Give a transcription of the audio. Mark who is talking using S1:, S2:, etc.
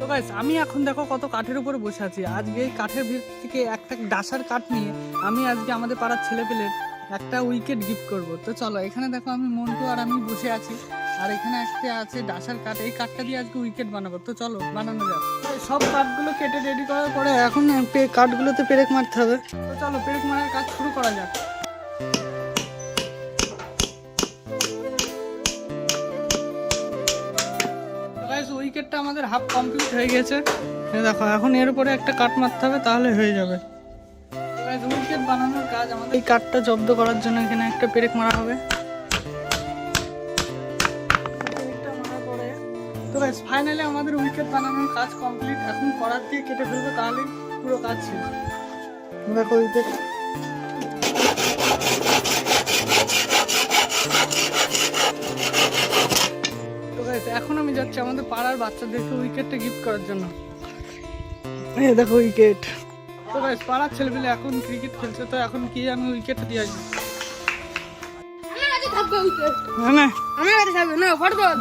S1: তো গাইস আমি এখন দেখো কত কাঠের উপরে বসে আছি। আজকে এই কাঠের ভিতর থেকে একটা ডাসার কাঠ নিয়ে আমি আজকে আমাদের পাড়ার ছেলেপেলের একটা উইকেট গিফট করব। তো চলো, এখানে দেখো আমি মন্টু আর আমি বসে আছি, আর এখানে একটা আছে ডাসার কাঠ। এই কাঠটা দিয়ে আজকে উইকেট বানাবো। তো চলো বানানো যাক। সব কাঠগুলো কেটে রেডি করার পরে এখন কাঠগুলোতে পেরেক মারতে হবে। তো চলো পেরেক মারার কাজ শুরু করা যাক। উইকেটটা আমাদের হাফ কমপ্লিট হয়ে গেছে। দেখো এখন এর উপরে একটা কাট মারতে হবে, তাহলে হয়ে যাবে। উইকেট বানানোর কাজ আমাদের এই কাঠটা জব্দ করার জন্য এখানে একটা পেরেক মারা হবে। তো গাইস ফাইনালি আমাদের উইকেট বানানোর কাজ কমপ্লিট। এখন করার দিয়ে কেটে ফেলবো, তাহলেই পুরো কাজ শেষ। দেখো উইকেট এখন আমি যাচ্ছি আমাদের পাড়ার বাচ্চাদেরকে উইকেটটা গিফট করার জন্য। এই দেখো উইকেট। তো গাইস পাড়ার ছেলেপেলে এখন ক্রিকেট খেলছে, তো এখন কি আমি উইকেটটা দিয়ে আসবো।
S2: আমার কাছে থাকবে উইকেট। আমার কাছে থাকবে না ফুটবল।